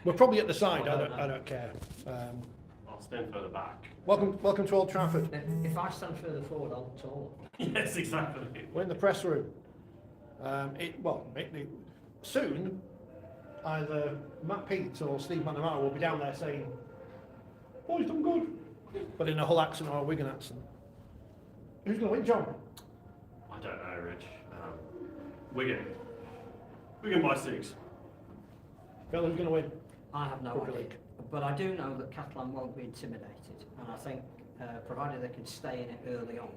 We're probably at the side. I don't care. I'll stand further back. Welcome to Old Trafford. If I stand further forward, I'll look taller. Yes, exactly. We're in the press room. Soon, either Matt Peet or Steve McNamara will be down there saying, "Boys done good," but in a Hull accent or a Wigan accent. Who's going to win, John? I don't know, Rich. Wigan by 6. Phil, who's going to win? I have no Rugby idea. League. But I do know that Catalan won't be intimidated, and I think provided they can stay in it early on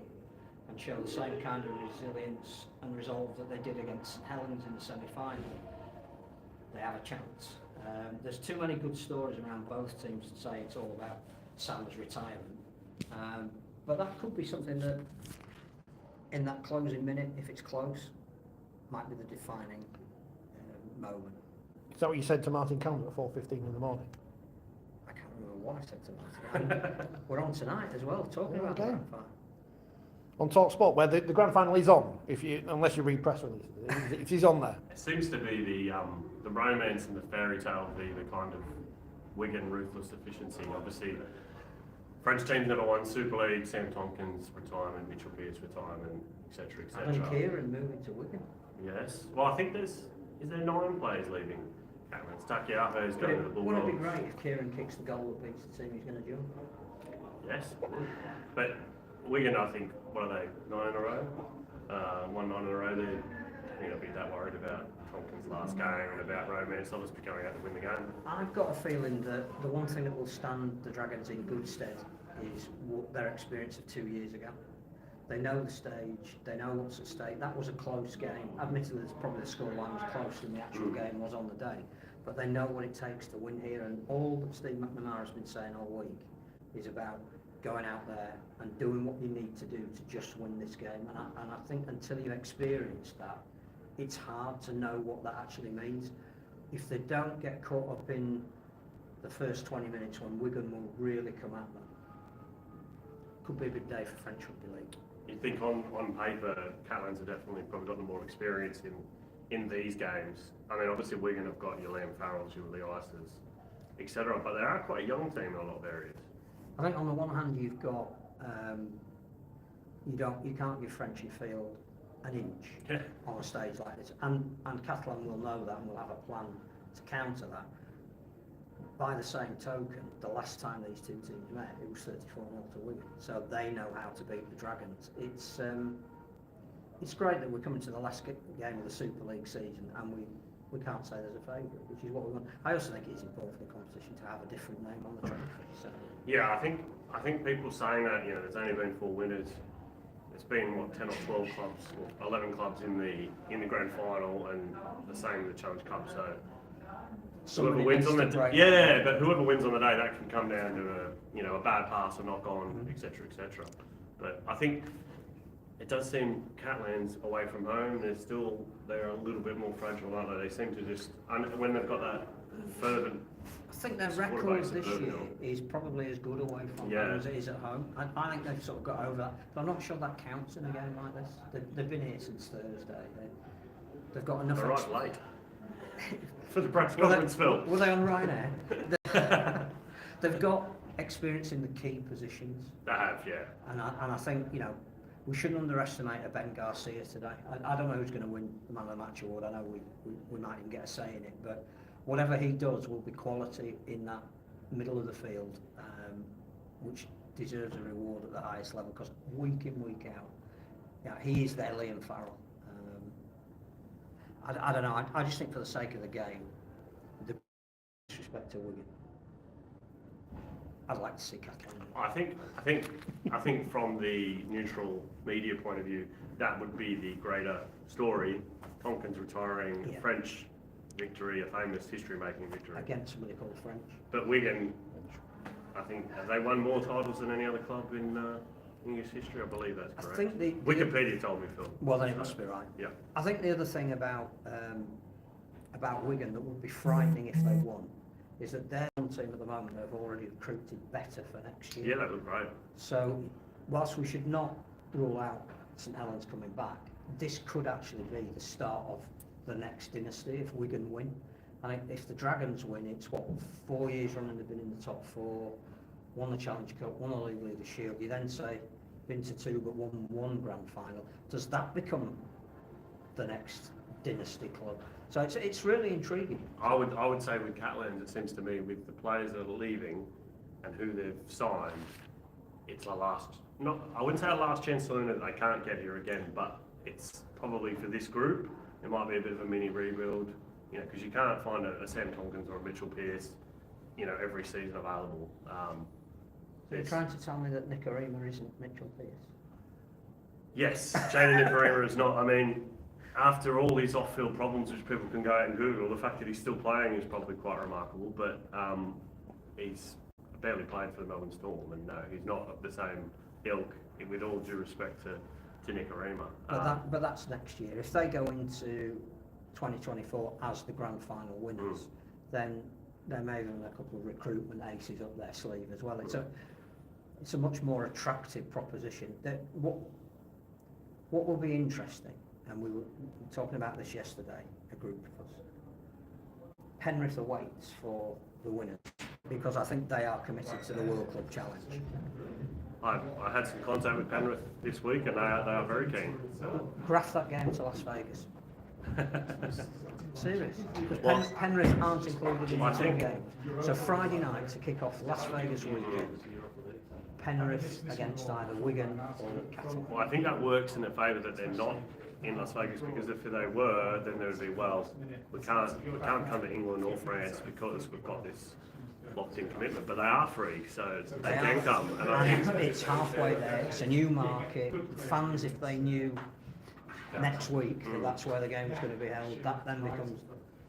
and show the same kind of resilience and resolve that they did against St Helens in the semi-final, they have a chance. There's too many good stories around both teams to say it's all about Sam's retirement, but that could be something that in that closing minute, if it's close, might be the defining moment. Is that what you said to Martin Campbell at 4:15 in the morning? I can't remember what I said to Martin. We're on tonight as well, talking about the Okay. grand final. On Talk Sport, where the grand final is on, unless you read press releases, if he's on there. It seems to be the romance and the fairy tale of the kind of Wigan ruthless efficiency. Obviously, French teams never won Super League, Sam Tompkins' retirement, Mitchell Pearce retirement, etc., etc. Alan Kieran moving to Wigan. Yes. Well, I think is there 9 players leaving? Cameron Stakiaho is going to the Bulldogs. Wouldn't it be great if Kieran kicks the goal that beats the team he's going to jump? Yes. But Wigan, I think, what are they? 9 in a row? Won 9 in a row. I think they'll be that worried about Tompkins' last game and about romance. They'll just be going out to win the game. I've got a feeling that the one thing that will stand the Dragons in good stead is their experience of 2 years ago. They know the stage, they know what's at stake. That was a close game. Admittedly, probably the scoreline was closer than the actual game was on the day. But they know what it takes to win here, and all that Steve McNamara has been saying all week is about going out there and doing what you need to do to just win this game. And I think until you've experienced that, it's hard to know what that actually means. If they don't get caught up in the first 20 minutes when Wigan will really come at them, could be a big day for French Rugby League. You think on paper, Catalans have definitely probably got the more experience in these games. I mean, obviously Wigan have got your Liam Farrells, your Lee Ices, etc. But they are quite a young team in a lot of areas. I think on the one hand you've got you can't give Frenchy Field an inch on a stage like this, and Catalan will know that and will have a plan to counter that. By the same token, the last time these two teams met, it was 34-0 to Wigan, so they know how to beat the Dragons. It's great that we're coming to the last game of the Super League season, and we can't say there's a favourite, which is what we want. I also think it's important for the competition to have a different name on the trophy. So. Yeah, I think people saying that, there's only been 4 winners. It's been 10 or 12 clubs, or 11 clubs in the grand final, and the same in the Challenge Cup. So whoever wins on the day, but whoever wins on the day, that can come down to a bad pass, a knock on, etc., etc. But I think it does seem Catalans away from home, they're a little bit more fragile, aren't they? They seem to just when they've got that fervent. I think their record this year is probably as good away from home as it is at home. I think they've sort of got over that, but I'm not sure that counts in a game like this. They've been here since Thursday. They've got enough. They're right late. For the press conference, Phil. Were they on Ryanair? They've got experience in the key positions. They have, yeah. And I think, we shouldn't underestimate a Ben Garcia today. I don't know who's going to win the Man of the Match award. I know we might even get a say in it, but whatever he does will be quality in that middle of the field, which deserves a reward at the highest level, because week in, week out, he is their Liam Farrell. I don't know. I just think for the sake of the game, the disrespect to Wigan, I'd like to see Catalan. I think from the neutral media point of view, that would be the greater story. Tompkins retiring, French victory, a famous history-making victory against somebody called French. But Wigan, I think, have they won more titles than any other club in English history? I believe that's correct. I think Wikipedia told me, Phil. Well, then it must be right. Yeah. I think the other thing about Wigan that would be frightening if they won is that their one team at the moment have already recruited better for next year. Yeah, that looked right. So, whilst we should not rule out St Helens coming back, this could actually be the start of the next dynasty if Wigan win. And if the Dragons win, it's what, 4 years running they've been in the top 4, won the Challenge Cup, won the League Leaders Shield. You then say, been to 2 but won 1 grand final. Does that become the next dynasty club? So it's really intriguing. I would say with Catalans, it seems to me, with the players that are leaving and who they've signed, it's a last, not, I wouldn't say a last chance saloon that they can't get here again, but it's probably for this group, it might be a bit of a mini rebuild, you know, because you can't find a Sam Tompkins or a Mitchell Pearce, you know, every season available. You're trying to tell me that Nicarima isn't Mitchell Pearce? Yes, Jane Nicarima is not, I mean, after all these off-field problems which people can go out and Google, the fact that he's still playing is probably quite remarkable, but he's barely played for the Melbourne Storm, and no, he's not of the same ilk, with all due respect to Nicarima. But that's next year. If they go into 2024 as the grand final winners, then there may have been a couple of recruitment aces up their sleeve as well. It's a much more attractive proposition. What will be interesting, and we were talking about this yesterday, a group of us, Penrith awaits for the winners, because I think they are committed to the World Club Challenge. I had some contact with Penrith this week, and they are very keen. So. Graph that game to Las Vegas. Serious. Because Penrith aren't included in the team game. So Friday night to kick off Las Vegas weekend, Penrith against either Wigan or Catalan. Well, I think that works in their favour that they're not in Las Vegas, because if they were, then there would be, well, we can't come to England or France because we've got this locked-in commitment. But they are free, so they can come. And I think it's halfway there. It's a new market. Fans, if they knew next week that's where the game is going to be held, that then becomes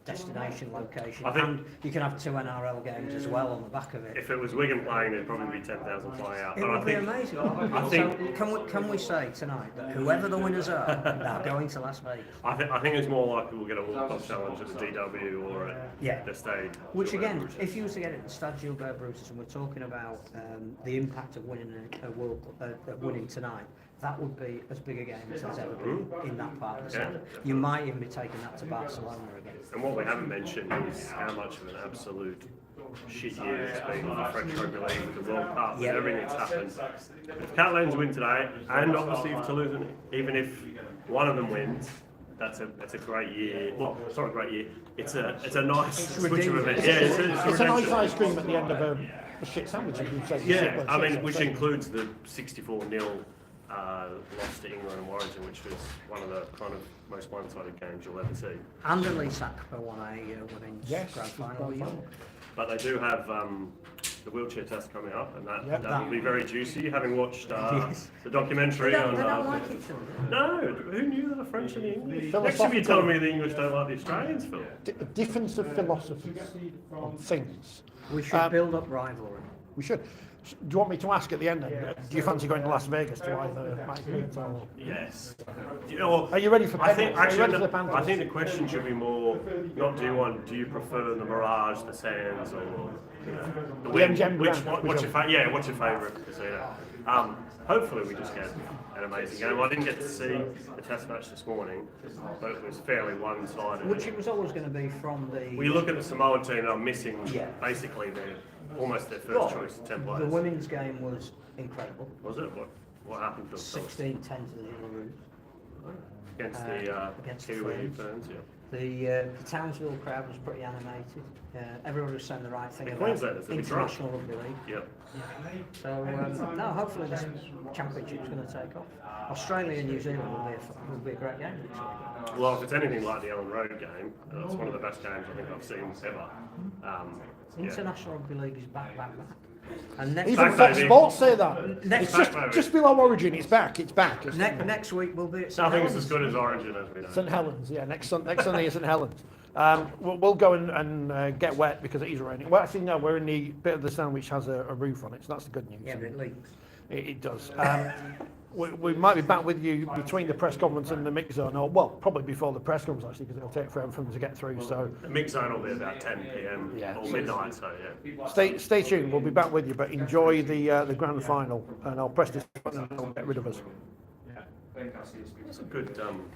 destination location, and you can have 2 NRL games as well on the back of it. If it was Wigan playing, there'd probably be 10,000 flying out. It would be amazing. So can we say tonight that whoever the winners are, they're going to Las Vegas? I think it's more likely we'll get a World Cup challenge at the DW or at the Stade. Which again, if you were to get it at the Stade Gilbert Brutus, and we're talking about the impact of winning winning tonight, that would be as big a game as there's ever been in that part of the centre. You might even be taking that to Barcelona again. And what we haven't mentioned is how much of an absolute shit year it's been for French Rugby League with the World Cup and everything that's happened. If Catalans win today, and obviously if Toulouse, even if one of them wins, that's a great year. Well, it's not a great year. It's a nice switch of events. Yeah, it's a nice ice cream at the end of a shit sandwich. Yeah, I mean, which includes the 64-0 loss to England and Warrington, which was one of the kind of most one-sided games you'll ever see. And a Lee Sackper won a women's grand final. But they do have the wheelchair test coming up, and that will be very juicy. Having watched the documentary They on. don't like it, no, who knew that the French and the English? Next time you're telling me the English don't like the Australians, Phil. Difference of philosophies on things. We should build up rivalry. We should. Do you want me to ask at the end then? Do you fancy going to Las Vegas to either Mike Meads or... Yes. Are you ready for Penrith? I think the question should be more, not do you prefer the Mirage, the Sands, or the Wind? What's your favourite casino? Hopefully we just get an amazing game. I didn't get to see the test match this morning, but it was fairly one-sided. Which it was always going to be from the... We look at the Samoan team, they're missing basically almost their first choice 10 players. The women's game was incredible. Was it? What happened to 16-10 to the Heelaroo. Against the Kiwi Ferns, yeah. The Townsville crowd was pretty animated. Everyone was saying the right thing about Queenslanders, international rugby league. Yep. So no, hopefully this championship's going to take off. Australia and New Zealand will be a great game next week. Well, if it's anything like the Ellen Road game, it's one of the best games I think I've seen ever. International rugby league is back. And next even Fox Sports say that. It's just below Origin. It's back. Next week we'll be at St. Nothing's Helens. as good as Origin, as we know. St Helens, yeah. Next Sunday is St Helens. We'll go and get wet because it is raining. Well, actually, no. We're in the bit of the sound which has a roof on it, so that's the good news. Yeah, but it leaks. It does. We might be back with you between the press conference and the mix zone, or well, probably before the press conference actually, because it'll take forever for them to get through. So the mix zone will be about 10 p.m. Or midnight. So yeah. Stay tuned. We'll be back with you, but enjoy the grand final, and I'll press this button and it'll get rid of us. It's a good